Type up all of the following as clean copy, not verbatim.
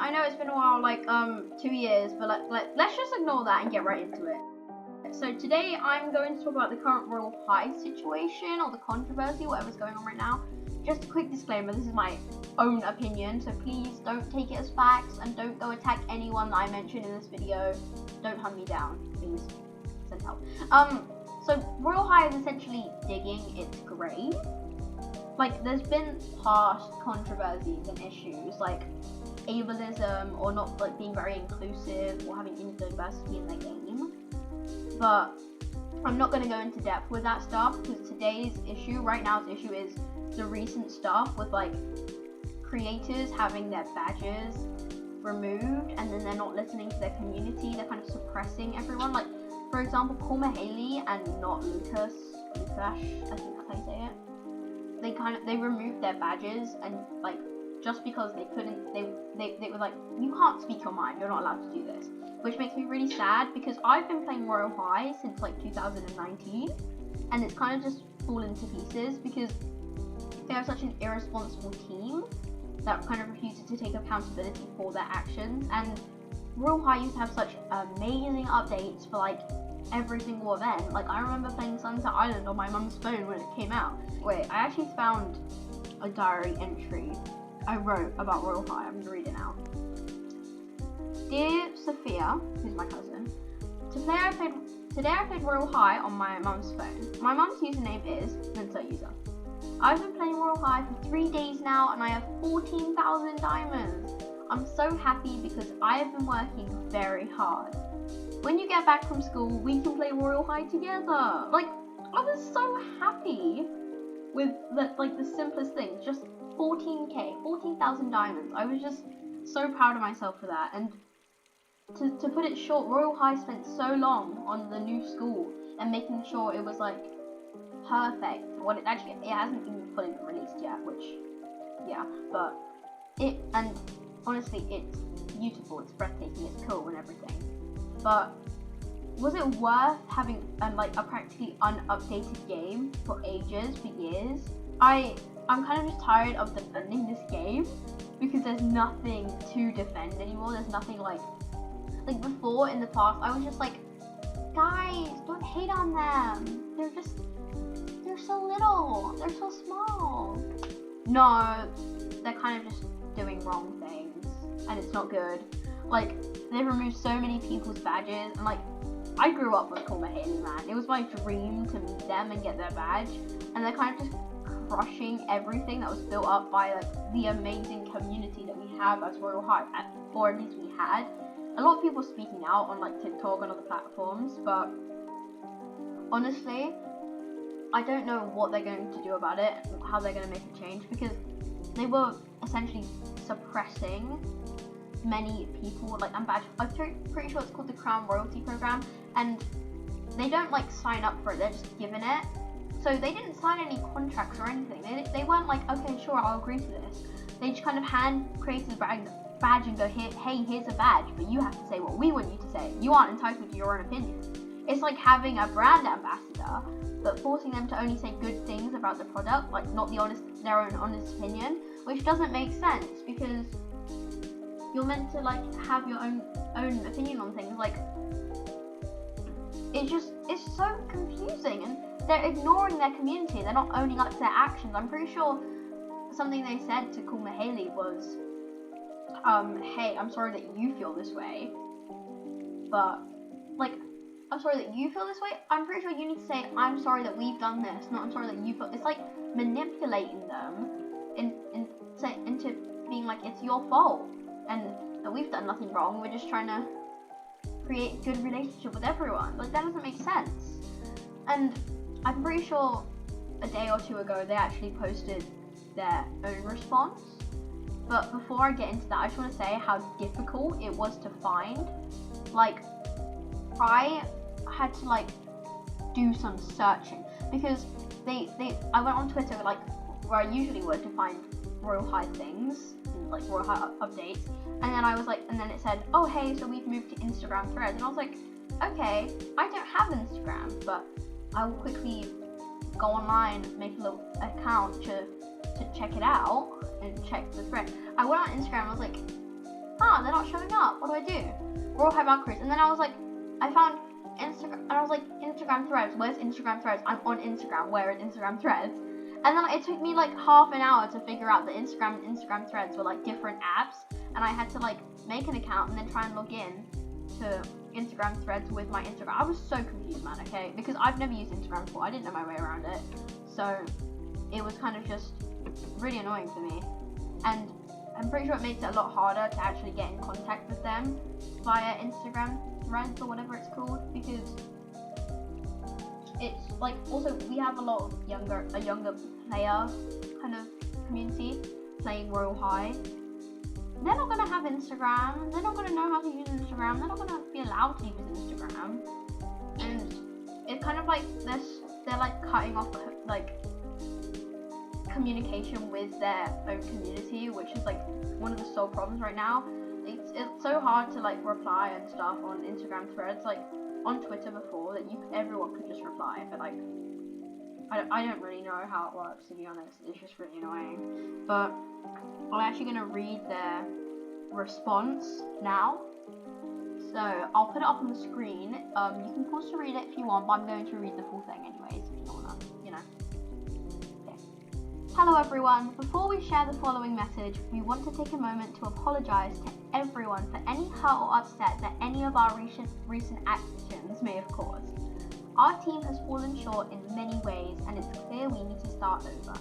I know it's been a while, like 2 years, but let's just ignore that and get right into it. So today I'm going to talk about the current Royale High situation, or the controversy, whatever's going on right now. Just a quick disclaimer, this is my own opinion, so please don't take it as facts and don't go attack anyone that I mentioned in this video. Don't hunt me down, please. Send help. So Royale High is essentially digging its grave. Like, there's been past controversies and issues like ableism, or not like being very inclusive, or having diversity in the game. But I'm not going to go into depth with that stuff, because today's issue, right now's issue, is the recent stuff with like creators having their badges removed, and then they're not listening to their community. They're kind of suppressing everyone. Like, for example, Haley and not Lukash, I think that's how you say it. They removed their badges, and like, just because they couldn't, they were like, you can't speak your mind, you're not allowed to do this. Which makes me really sad, because I've been playing Royale High since like 2019, and it's kind of just fallen to pieces because they have such an irresponsible team that kind of refuses to take accountability for their actions. And Royale High used to have such amazing updates for like every single event. Like, I remember playing Sunset Island on my mum's phone when it came out. Wait, I actually found a diary entry I wrote about Royale High. I'm gonna read it now. Dear Sophia, who's my cousin, today I played Royale High on my mum's phone. My mum's username is user. I've been playing Royale High for 3 days now, and I have 14,000 diamonds. I'm so happy because I have been working very hard. When you get back from school, we can play Royale High together. Like, I was so happy with the simplest things, just 14,000 diamonds. I was just so proud of myself for that. And to put it short, Royale High spent so long on the new school and making sure it was like perfect. What it hasn't even fully been released yet, which, yeah, but and honestly, it's beautiful, it's breathtaking, it's cool and everything. But was it worth having like a practically unupdated game for ages, for years? I'm kind of just tired of defending this game, because there's nothing to defend anymore. There's nothing like before, in the past, I was just like, guys, don't hate on them. They're so little. They're so small. No, they're kind of just doing wrong things, and it's not good. Like, they've removed so many people's badges, and like, I grew up with Haley, man. It was my dream to meet them and get their badge, and they're kind of just crushing everything that was built up by like the amazing community that we have as Royale High, or at least we had. A lot of people speaking out on like TikTok and other platforms, but honestly, I don't know what they're going to do about it, how they're going to make a change, because they were essentially suppressing many people. Like, I'm pretty sure it's called the Crown Royalty Program, and they don't like sign up for it, they're just given it. So they didn't sign any contracts or anything. They weren't like, okay, sure, I'll agree to this. They just kind of hand created the badge and go, hey, here's a badge, but you have to say what we want you to say. You aren't entitled to your own opinion. It's like having a brand ambassador, but forcing them to only say good things about the product, like not their own honest opinion, which doesn't make sense, because you're meant to like have your own opinion on things. Like, it's so confusing, and they're ignoring their community. They're not owning up to their actions. I'm pretty sure something they said to Haley was, hey, I'm sorry that you feel this way, but like, I'm sorry that you feel this way. I'm pretty sure you need to say, I'm sorry that we've done this, not I'm sorry that you feel. It's like manipulating them into being like, it's your fault, and that we've done nothing wrong. We're just trying to create a good relationship with everyone. Like, that doesn't make sense. And I'm pretty sure a day or two ago they actually posted their own response. But before I get into that, I just want to say how difficult it was to find. Like, I had to like do some searching, because I went on Twitter, like where I usually would, to find Royale High things, like Royale High updates, and then I was like, and then it said, oh hey, so we've moved to Instagram Threads, and I was like, okay, I don't have Instagram, but I will quickly go online, make a little account to check it out and check the thread. I went on Instagram, I was like, they're not showing up. What do I do? Royale High Valkyries. And then I was like, I found Instagram, and I was like, Instagram threads. Where's Instagram threads? I'm on Instagram. Where is Instagram threads? And then it took me like half an hour to figure out that Instagram and Instagram threads were like different apps, and I had to like make an account and then try and log in to Instagram threads with my Instagram. I was so confused, man, okay? Because I've never used Instagram before. I didn't know my way around it. So it was kind of just really annoying for me. And I'm pretty sure it makes it a lot harder to actually get in contact with them via Instagram threads or whatever it's called, because it's like, also we have a lot of younger player kind of community playing Royale High. They're not gonna have Instagram. They're not gonna know how to use Instagram. They're not gonna be allowed to use Instagram. And it's kind of like they're like cutting off like communication with their own community, which is like one of the sole problems right now. It's so hard to like reply and stuff on Instagram threads, like on Twitter before, that everyone could just reply, but like I don't really know how it works, to be honest. It's just really annoying. But I'm actually gonna read their response now. So I'll put it up on the screen. You can pause to read it if you want, but I'm going to read the full thing anyways, if you don't wanna, you know. Okay. Hello everyone. Before we share the following message, we want to take a moment to apologize to everyone for any hurt or upset that any of our recent actions may have caused. Our team has fallen short in many ways, and it's clear we need to start over.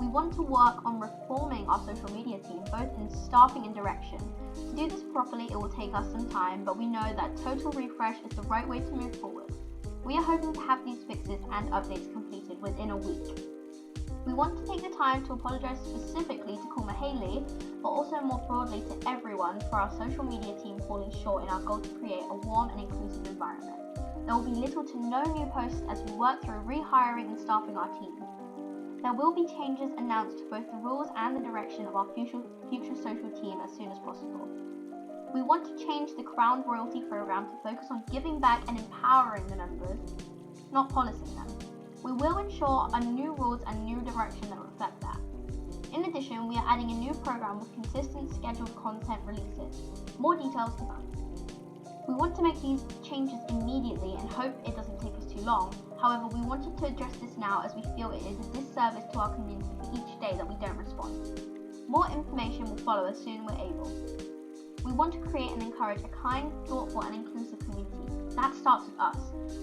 We want to work on reforming our social media team, both in staffing and direction. To do this properly, it will take us some time, but we know that total refresh is the right way to move forward. We are hoping to have these fixes and updates completed within a week. We want to take the time to apologize specifically to Kuma Haley, but also more broadly to everyone for our social media team falling short in our goal to create a warm and inclusive environment. There will be little to no new posts as we work through rehiring and staffing our team. There will be changes announced to both the rules and the direction of our future social team as soon as possible. We want to change the Crown Royalty program to focus on giving back and empowering the members, not policing them. We will ensure a new rules and new direction that reflect that. In addition, we are adding a new program with consistent scheduled content releases. More details to come. We want to make these changes immediately and hope it doesn't take us too long. However, we wanted to address this now as we feel it is a disservice to our community for each day that we don't respond. More information will follow as soon as we're able. We want to create and encourage a kind, thoughtful and inclusive community. That starts with us.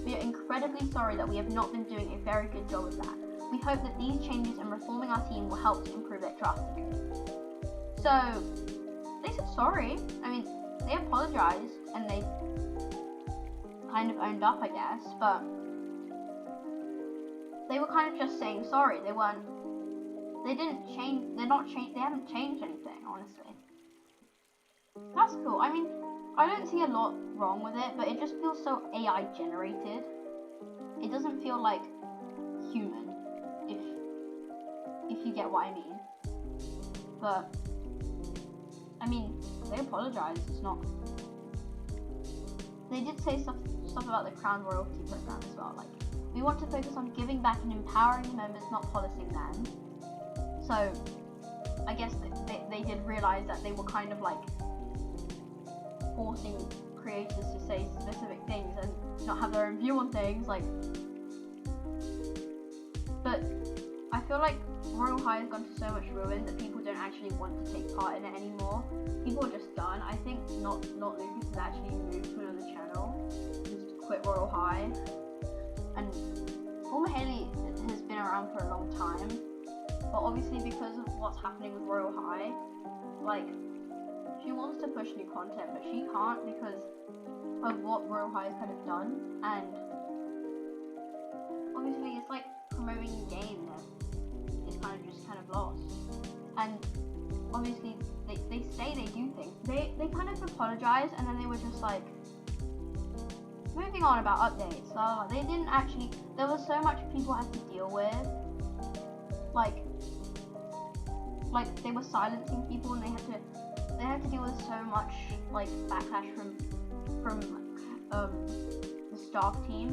We are incredibly sorry that we have not been doing a very good job of that. We hope that these changes and reforming our team will help to improve it drastically. So, they said sorry. I mean, they apologized and they kind of owned up, I guess, but they were kind of just saying sorry. They haven't changed anything, honestly. That's cool. I mean, I don't see a lot wrong with it, but it just feels so AI generated. It doesn't feel like human, if you get what I mean. But I mean, they apologized. It's not. They did say stuff about the Crown Royalty program as well. Like, we want to focus on giving back and empowering the members, not policing them. So, I guess they did realize that they were kind of like forcing creators to say specific things and not have their own view on things. Like, but I feel like Royale High has gone to so much ruin that people don't actually want to take part in it anymore. People are just done. I think not Lucas has actually moved to another channel, just quit Royale High. And Kuma Haley has been around for a long time, but obviously because of what's happening with Royale High, like, she wants to push new content, but she can't because of what Royale High has kind of done. And obviously it's like promoting a game that is kind of lost. And obviously they say they do things. They kind of apologized, and then they were just like moving on about updates. So they didn't actually. There was so much people had to deal with. Like they were silencing people, and they had to deal with so much like backlash from the staff team,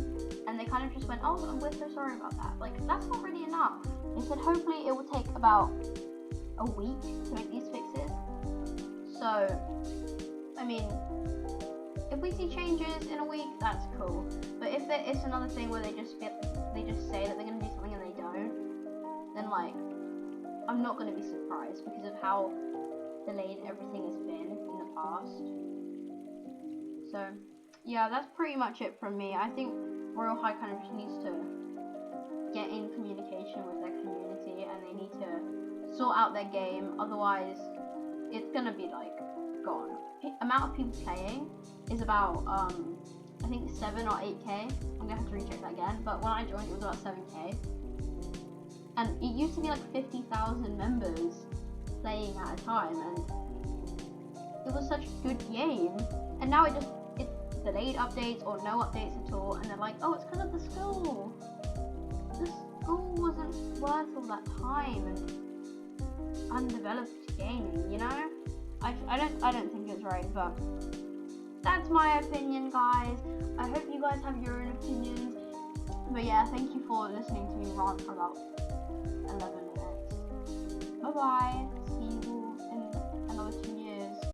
and they kind of just went, oh, we're so sorry about that. Like, that's not really enough. They said hopefully it will take about a week to make these fixes. So mean, if we see changes in a week, that's cool. But if it's another thing where they just say that they're gonna do something and they don't, then like, I'm not gonna be surprised because of how delayed everything has been in the past. So yeah, that's pretty much it from me. I think Royale High kind of just needs to get in communication with their community, and they need to sort out their game, otherwise it's gonna be like gone. Amount of people playing is about I think 7 or 8k. I'm gonna have to recheck that again, but when I joined it was about 7k, and it used to be like 50,000 members playing at a time, and it was such a good game, and now it's delayed updates or no updates at all, and they're like, oh, it's because of the school. The school wasn't worth all that time and undeveloped gaming, you know? I don't think it's right, but that's my opinion, guys. I hope you guys have your own opinions. But yeah, thank you for listening to me rant for about 11